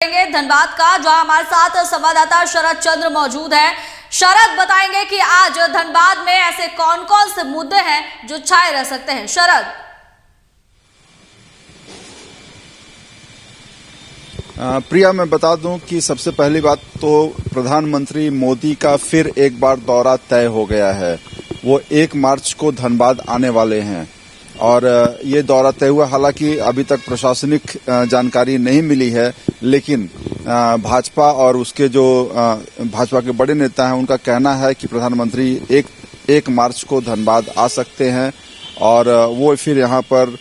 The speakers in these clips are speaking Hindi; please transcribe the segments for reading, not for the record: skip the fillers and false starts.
धनबाद का, जहां हमारे साथ संवाददाता शरद चंद्र मौजूद है। शरद, बताएंगे कि आज धनबाद में ऐसे कौन कौन से मुद्दे हैं जो छाए रह सकते हैं। शरद। प्रिया, मैं बता दूं कि सबसे पहली बात तो प्रधानमंत्री मोदी का फिर एक बार दौरा तय हो गया है। वो 1 मार्च को धनबाद आने वाले हैं और ये दौरा तय हुआ। हालांकि अभी तक प्रशासनिक जानकारी नहीं मिली है, लेकिन भाजपा और उसके जो भाजपा के बड़े नेता हैं उनका कहना है कि प्रधानमंत्री 1 मार्च को धनबाद आ सकते हैं और वो फिर यहाँ पर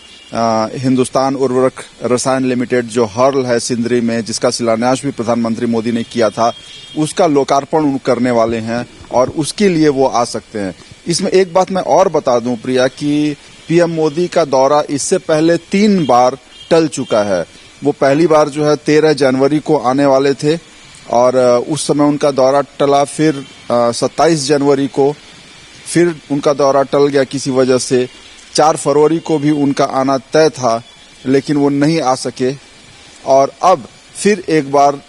हिंदुस्तान उर्वरक रसायन लिमिटेड जो हर्ल है सिंदरी में, जिसका शिलान्यास भी प्रधानमंत्री मोदी ने किया था, उसका लोकार्पण करने वाले हैं और उसके लिए वो आ सकते हैं। इसमें एक बात मैं और बता दूं प्रिया कि पीएम मोदी का दौरा इससे पहले 3 बार टल चुका है। वो पहली बार जो है 13 जनवरी को आने वाले थे और उस समय उनका दौरा टला। फिर 27 जनवरी को फिर उनका दौरा टल गया किसी वजह से। 4 फरवरी को भी उनका आना तय था, लेकिन वो नहीं आ सके और अब फिर एक बार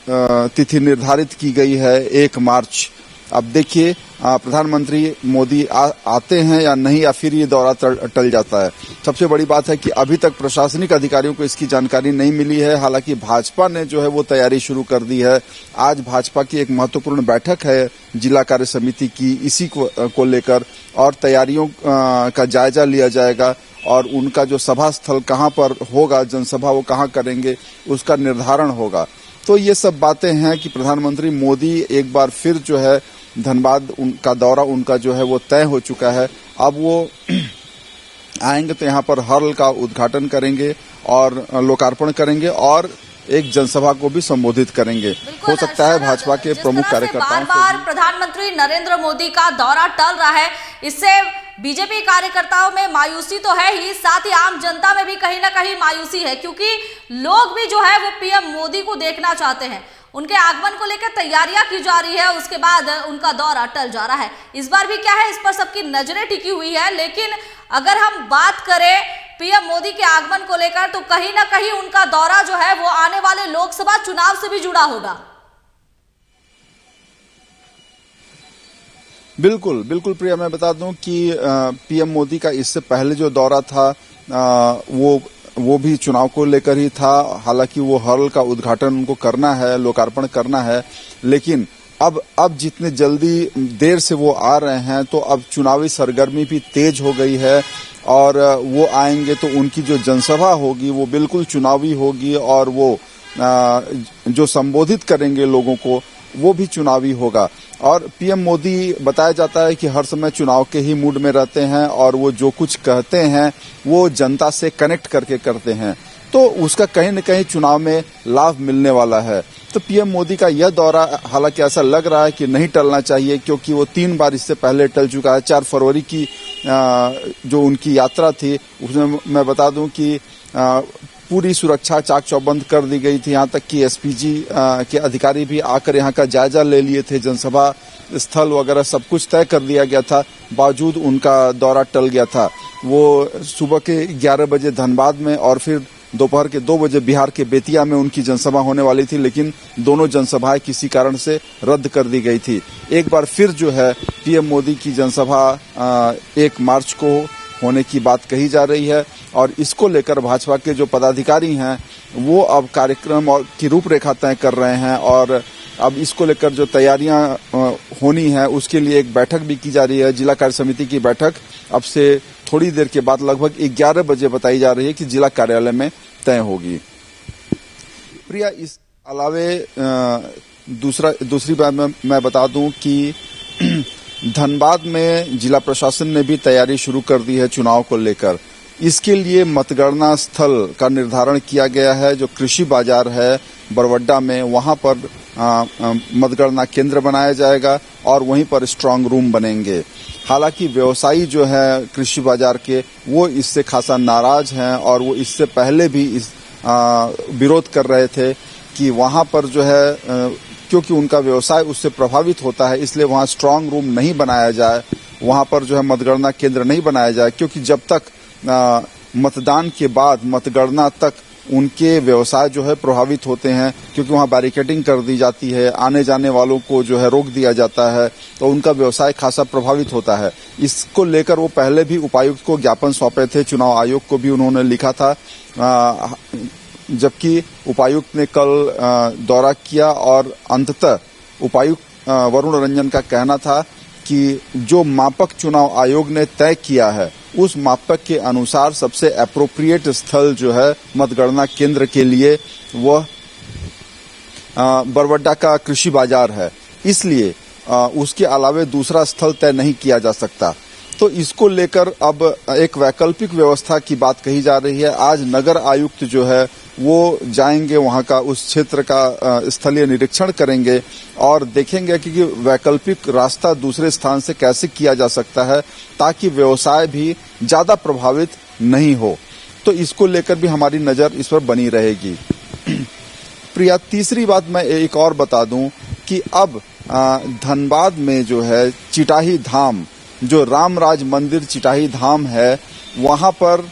तिथि निर्धारित की गई है 1 मार्च। अब देखिए प्रधानमंत्री मोदी आते हैं या नहीं, या फिर ये दौरा टल जाता है। सबसे बड़ी बात है कि अभी तक प्रशासनिक अधिकारियों को इसकी जानकारी नहीं मिली है। हालांकि भाजपा ने जो है वो तैयारी शुरू कर दी है। आज भाजपा की एक महत्वपूर्ण बैठक है जिला कार्य समिति की, इसी को लेकर और तैयारियों का जायजा लिया जाएगा और उनका जो सभा स्थल कहाँ पर होगा, जनसभा वो कहाँ करेंगे, उसका निर्धारण होगा। तो ये सब बातें हैं कि प्रधानमंत्री मोदी एक बार फिर जो है धनबाद उनका दौरा उनका जो है वो तय हो चुका है। अब वो आएंगे तो यहाँ पर हर्ल का उद्घाटन करेंगे और लोकार्पण करेंगे और एक जनसभा को भी संबोधित करेंगे। हो सकता है भाजपा के प्रमुख कार्यकर्ताओं बार प्रधानमंत्री नरेंद्र मोदी का दौरा टल रहा है, इससे बीजेपी कार्यकर्ताओं में मायूसी तो है ही, साथ ही आम जनता में भी कहीं ना कहीं मायूसी है, क्योंकि लोग भी जो है वो पीएम मोदी को देखना चाहते हैं। उनके आगमन को लेकर तैयारियां की जा रही है, उसके बाद उनका दौरा टल जा रहा है। इस बार भी क्या है, इस पर सबकी नजरें टिकी हुई है। लेकिन अगर हम बात करें पीएम मोदी के आगमन को लेकर, तो कहीं ना कहीं उनका दौरा जो है वो आने वाले लोकसभा चुनाव से भी जुड़ा होगा। बिल्कुल बिल्कुल प्रिया, मैं बता दूं कि पीएम मोदी का इससे पहले जो दौरा था वो भी चुनाव को लेकर ही था। हालांकि वो हर्ल का उद्घाटन उनको करना है, लोकार्पण करना है, लेकिन अब जितने जल्दी देर से वो आ रहे हैं तो अब चुनावी सरगर्मी भी तेज हो गई है और वो आएंगे तो उनकी जो जनसभा होगी वो बिल्कुल चुनावी होगी और वो जो संबोधित करेंगे लोगों को वो भी चुनावी होगा। और पीएम मोदी बताया जाता है कि हर समय चुनाव के ही मूड में रहते हैं और वो जो कुछ कहते हैं वो जनता से कनेक्ट करके करते हैं, तो उसका कहीं न कहीं चुनाव में लाभ मिलने वाला है। तो पीएम मोदी का यह दौरा हालांकि ऐसा लग रहा है कि नहीं टलना चाहिए, क्योंकि वो 3 बार इससे पहले टल चुका है। 4 फरवरी की जो उनकी यात्रा थी उसमें मैं बता दूं कि पूरी सुरक्षा चाक चौबंद कर दी गई थी। यहाँ तक कि एसपीजी के अधिकारी भी आकर यहाँ का जायजा ले लिए थे। जनसभा स्थल वगैरह सब कुछ तय कर दिया गया था, बावजूद उनका दौरा टल गया था। वो सुबह के 11 बजे धनबाद में और फिर दोपहर के 2 बजे बिहार के बेतिया में उनकी जनसभा होने वाली थी, लेकिन दोनों जनसभाएं किसी कारण से रद्द कर दी गई थी। एक बार फिर जो है पीएम मोदी की जनसभा 1 मार्च को होने की बात कही जा रही है और इसको लेकर भाजपा के जो पदाधिकारी हैं वो अब कार्यक्रम की रूपरेखा तय कर रहे हैं और अब इसको लेकर जो तैयारियां होनी है उसके लिए एक बैठक भी की जा रही है। जिला कार्य समिति की बैठक अब से थोड़ी देर के बाद लगभग 11 बजे बताई जा रही है कि जिला कार्यालय में तय होगी। प्रिया, इस अलावे दूसरी बात मैं बता दूं कि धनबाद में जिला प्रशासन ने भी तैयारी शुरू कर दी है चुनाव को लेकर। इसके लिए मतगणना स्थल का निर्धारण किया गया है। जो कृषि बाजार है बरवड्डा में, वहां पर मतगणना केंद्र बनाया जाएगा और वहीं पर स्ट्रांग रूम बनेंगे। हालांकि व्यवसायी जो है कृषि बाजार के वो इससे खासा नाराज हैं और वो इससे पहले भी विरोध कर रहे थे कि वहां पर जो है क्योंकि उनका व्यवसाय उससे प्रभावित होता है, इसलिए वहां स्ट्रांग रूम नहीं बनाया जाए, वहां पर जो है मतगणना केंद्र नहीं बनाया जाए, क्योंकि जब तक मतदान के बाद मतगणना तक उनके व्यवसाय जो है प्रभावित होते हैं, क्योंकि वहां बैरिकेडिंग कर दी जाती है, आने जाने वालों को जो है रोक दिया जाता है, तो उनका व्यवसाय खासा प्रभावित होता है। इसको लेकर वो पहले भी उपायुक्त को ज्ञापन सौंपे थे, चुनाव आयोग को भी उन्होंने लिखा था, जबकि उपायुक्त ने कल दौरा किया और अंततः उपायुक्त वरुण रंजन का कहना था कि जो मापक चुनाव आयोग ने तय किया है उस मापक के अनुसार सबसे एप्रोप्रिएट स्थल जो है मतगणना केंद्र के लिए वह बरवड्डा का कृषि बाजार है, इसलिए उसके अलावे दूसरा स्थल तय नहीं किया जा सकता। तो इसको लेकर अब एक वैकल्पिक व्यवस्था की बात कही जा रही है। आज नगर आयुक्त जो है वो जाएंगे, वहां का उस क्षेत्र का स्थलीय निरीक्षण करेंगे और देखेंगे कि वैकल्पिक रास्ता दूसरे स्थान से कैसे किया जा सकता है ताकि व्यवसाय भी ज्यादा प्रभावित नहीं हो। तो इसको लेकर भी हमारी नजर इस पर बनी रहेगी। प्रिया, तीसरी बात मैं एक और बता दूं कि अब धनबाद में जो है चिटाही धाम, जो रामराज मंदिर चिटाही धाम है, वहां पर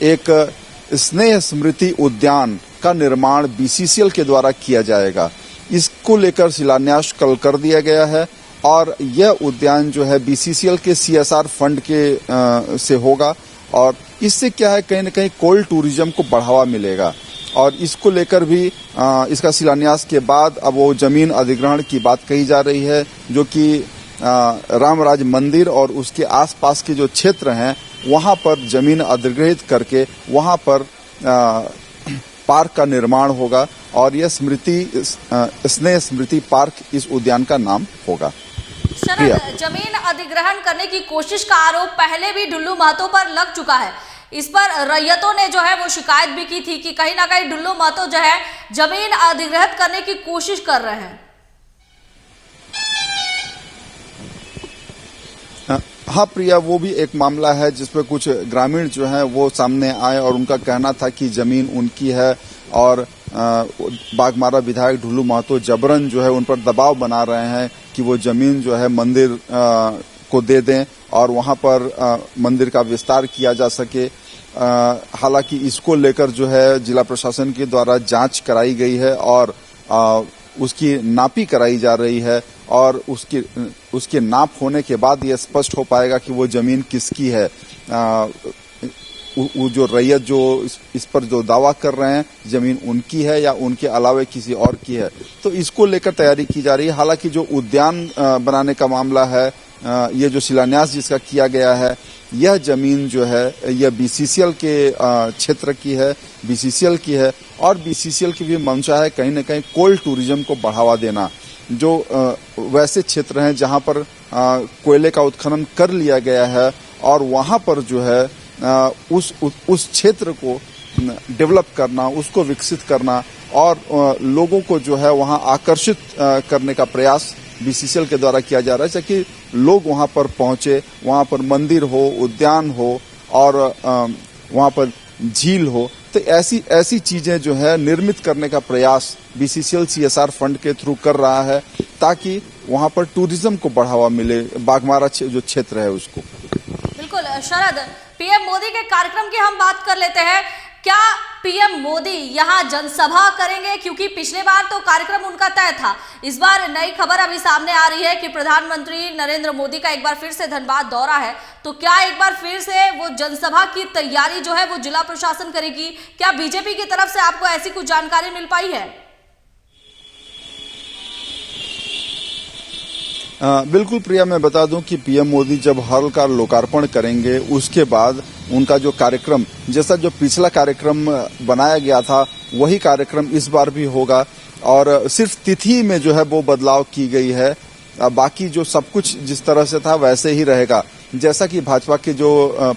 एक स्नेह स्मृति उद्यान का निर्माण बीसीसीएल के द्वारा किया जाएगा। इसको लेकर शिलान्यास कल कर दिया गया है और यह उद्यान जो है बीसीसीएल के सीएसआर फंड के से होगा और इससे क्या है, कहीं न कहीं कोल्ड टूरिज्म को बढ़ावा मिलेगा। और इसको लेकर भी इसका शिलान्यास के बाद अब वो जमीन अधिग्रहण की बात कही जा रही है, जो कि रामराज मंदिर और उसके आसपास के जो क्षेत्र हैं वहां पर जमीन अधिग्रहित करके वहां पर पार्क का निर्माण होगा और यह स्नेह स्मृति पार्क इस उद्यान का नाम होगा। शरद, जमीन अधिग्रहण करने की कोशिश का आरोप पहले भी डुल्लू महतो पर लग चुका है। इस पर रैयतों ने जो है वो शिकायत भी की थी कि कहीं ना कहीं डुल्लू महतो जो है जमीन अधिग्रहित करने की कोशिश कर रहे हैं। हाँ प्रिया, वो भी एक मामला है जिसपे कुछ ग्रामीण जो हैं वो सामने आए और उनका कहना था कि जमीन उनकी है और बाघमारा विधायक डुल्लू महतो जबरन जो है उन पर दबाव बना रहे हैं कि वो जमीन जो है मंदिर को दे दें और वहां पर मंदिर का विस्तार किया जा सके। हालांकि इसको लेकर जो है जिला प्रशासन के द्वारा जांच कराई गई है और उसकी नापी कराई जा रही है और उसके नाप होने के बाद यह स्पष्ट हो पाएगा कि वो जमीन किसकी है। वो जो रैयत जो इस पर जो दावा कर रहे हैं जमीन उनकी है या उनके अलावे किसी और की है, तो इसको लेकर तैयारी की जा रही है। हालांकि जो उद्यान बनाने का मामला है, ये जो शिलान्यास जिसका किया गया है, यह जमीन जो है यह बीसीसीएल के क्षेत्र की है, बीसीसीएल की है और बीसीसीएल की भी मंशा है कहीं न कहीं कोल्ड टूरिज्म को बढ़ावा देना। जो वैसे क्षेत्र हैं जहां पर कोयले का उत्खनन कर लिया गया है और वहां पर जो है उस क्षेत्र को डेवलप करना, उसको विकसित करना और लोगों को जो है वहां आकर्षित करने का प्रयास बीसीसीएल के द्वारा किया जा रहा है ताकि लोग वहां पर पहुंचे, वहां पर मंदिर हो, उद्यान हो और वहां पर झील हो। तो ऐसी चीजें जो है निर्मित करने का प्रयास बीसीसीएल सीएसआर फंड के थ्रू कर रहा है ताकि वहां पर टूरिज्म को बढ़ावा मिले, बाघमारा जो क्षेत्र है उसको। बिल्कुल शरद, पीएम मोदी के कार्यक्रम की हम बात कर लेते हैं। क्या पीएम मोदी यहां जनसभा करेंगे? क्योंकि पिछले बार तो कार्यक्रम उनका तय था, इस बार नई खबर अभी सामने आ रही है कि प्रधानमंत्री नरेंद्र मोदी का एक बार फिर से धनबाद दौरा है। तो क्या एक बार फिर से वो जनसभा की तैयारी जो है वो जिला प्रशासन करेगी? क्या बीजेपी की तरफ से आपको ऐसी कुछ जानकारी मिल पाई है? बिल्कुल प्रिया, मैं बता दूं कि पीएम मोदी जब हल का लोकार्पण करेंगे उसके बाद उनका जो कार्यक्रम, जैसा जो पिछला कार्यक्रम बनाया गया था वही कार्यक्रम इस बार भी होगा और सिर्फ तिथि में जो है वो बदलाव की गई है। बाकी जो सब कुछ जिस तरह से था वैसे ही रहेगा। जैसा कि भाजपा के जो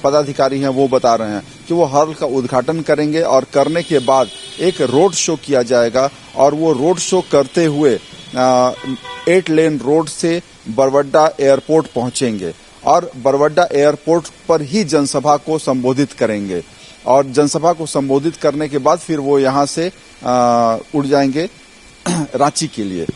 पदाधिकारी हैं वो बता रहे हैं कि वो हल का उद्घाटन करेंगे और करने के बाद एक रोड शो किया जाएगा और वो रोड शो करते हुए 8 लेन रोड से बरवड्डा एयरपोर्ट पहुंचेंगे और बरवड्डा एयरपोर्ट पर ही जनसभा को संबोधित करेंगे और जनसभा को संबोधित करने के बाद फिर वो यहां से उड़ जाएंगे रांची के लिए।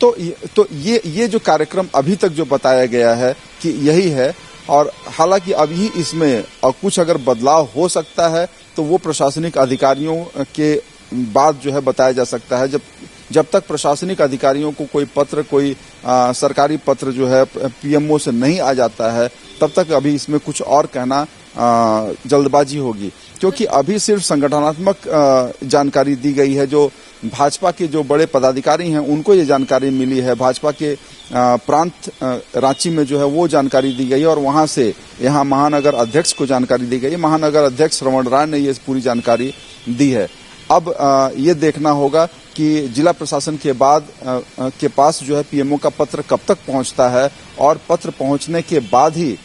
तो ये जो कार्यक्रम अभी तक जो बताया गया है कि यही है और हालांकि अभी इसमें कुछ अगर बदलाव हो सकता है तो वो प्रशासनिक अधिकारियों के बाद जो है बताया जा सकता है। जब तक प्रशासनिक अधिकारियों को कोई पत्र, कोई सरकारी पत्र जो है पीएमओ से नहीं आ जाता है, तब तक अभी इसमें कुछ और कहना जल्दबाजी होगी, क्योंकि अभी सिर्फ संगठनात्मक जानकारी दी गई है। जो भाजपा के जो बड़े पदाधिकारी हैं उनको ये जानकारी मिली है, भाजपा के प्रांत रांची में जो है वो जानकारी दी गई और वहां से यहाँ महानगर अध्यक्ष को जानकारी दी गई। महानगर अध्यक्ष रमण राय ने ये पूरी जानकारी दी है। अब ये देखना होगा कि जिला प्रशासन के बाद के पास जो है पीएमओ का पत्र कब तक पहुंचता है और पत्र पहुंचने के बाद ही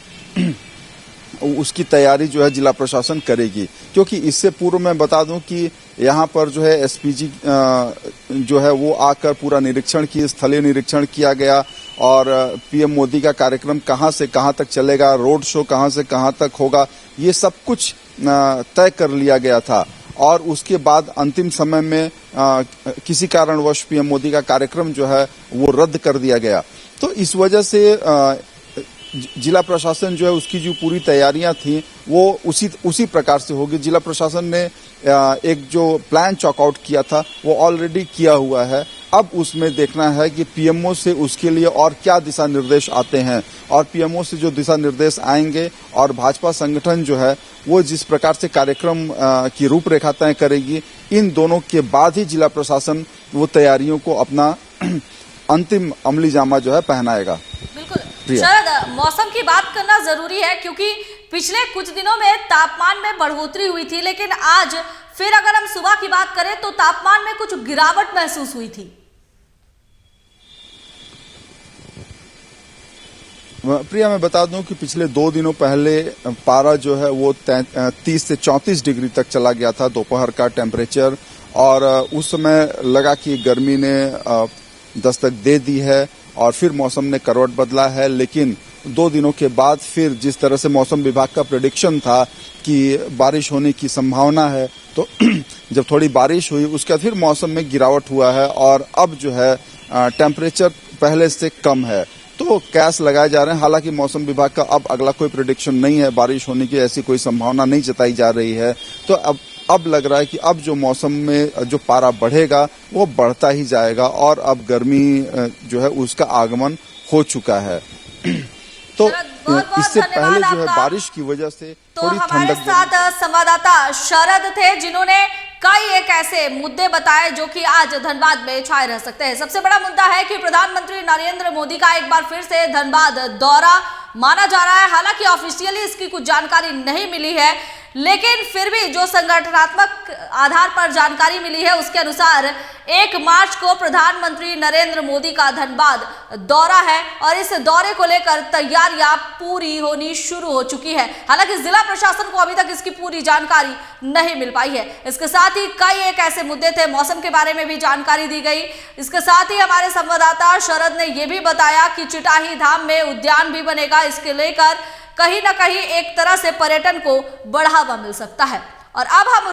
उसकी तैयारी जो है जिला प्रशासन करेगी। क्योंकि इससे पूर्व मैं बता दूं कि यहाँ पर जो है एसपीजी जो है वो आकर पूरा निरीक्षण किया, स्थलीय निरीक्षण किया गया और पीएम मोदी का कार्यक्रम कहाँ से कहाँ तक चलेगा, रोड शो कहाँ से कहाँ तक होगा, ये सब कुछ तय कर लिया गया था। और उसके बाद अंतिम समय में किसी कारणवश पीएम मोदी का कार्यक्रम जो है वो रद्द कर दिया गया। तो इस वजह से जिला प्रशासन जो है उसकी जो पूरी तैयारियां थी वो उसी प्रकार से होगी। जिला प्रशासन ने एक जो प्लान चॉकआउट किया था वो ऑलरेडी किया हुआ है। अब उसमें देखना है कि पीएमओ से उसके लिए और क्या दिशा निर्देश आते हैं और पीएमओ से जो दिशा निर्देश आएंगे और भाजपा संगठन जो है वो जिस प्रकार से कार्यक्रम की रूपरेखा तय करेगी, इन दोनों के बाद ही जिला प्रशासन वो तैयारियों को अपना अंतिम अमली जामा जो है पहनाएगा। बिल्कुल शरद, मौसम की बात करना जरूरी है क्योंकि पिछले कुछ दिनों में तापमान में बढ़ोतरी हुई थी, लेकिन आज फिर अगर हम सुबह की बात करें तो तापमान में कुछ गिरावट महसूस हुई थी। प्रिया, मैं बता दूं कि पिछले 2 दिनों पहले पारा जो है वो 30 से 34 डिग्री तक चला गया था दोपहर का टेम्परेचर, और उस समय लगा कि गर्मी ने दस्तक दे दी है और फिर मौसम ने करवट बदला है। लेकिन 2 दिनों के बाद फिर जिस तरह से मौसम विभाग का प्रेडिक्शन था कि बारिश होने की संभावना है, तो जब थोड़ी बारिश हुई उसके बाद फिर मौसम में गिरावट हुआ है और अब जो है टेम्परेचर पहले से कम है। तो कैस लगाए जा रहे हैं। हालांकि मौसम विभाग का अब अगला कोई प्रेडिक्शन नहीं है, बारिश होने की ऐसी कोई संभावना नहीं जताई जा रही है। तो अब लग रहा है कि अब जो मौसम में जो पारा बढ़ेगा वो बढ़ता ही जाएगा और अब गर्मी जो है उसका आगमन हो चुका है। तो इससे पहले जो है बारिश की वजह से थोड़ी ठंडक। हमारे साथ संवाददाता शरद थे जिन्होंने कई एक ऐसे मुद्दे बताए जो कि आज धनबाद में छाए रह सकते हैं। सबसे बड़ा मुद्दा है कि प्रधानमंत्री नरेंद्र मोदी का एक बार फिर से धनबाद दौरा माना जा रहा है। हालांकि ऑफिशियली इसकी कुछ जानकारी नहीं मिली है, लेकिन फिर भी जो संगठनात्मक आधार पर जानकारी मिली है उसके अनुसार 1 मार्च को प्रधानमंत्री नरेंद्र मोदी का धनबाद दौरा है और इस दौरे को लेकर तैयारियां पूरी होनी शुरू हो चुकी है। हालांकि जिला प्रशासन को अभी तक इसकी पूरी जानकारी नहीं मिल पाई है। इसके साथ ही कई एक ऐसे मुद्दे थे, मौसम के बारे में भी जानकारी दी गई। इसके साथ ही हमारे संवाददाता शरद ने यह भी बताया कि चिटाही धाम में उद्यान भी बनेगा। इसके लेकर कहीं ना कहीं एक तरह से पर्यटन को बढ़ावा मिल सकता है। और अब हम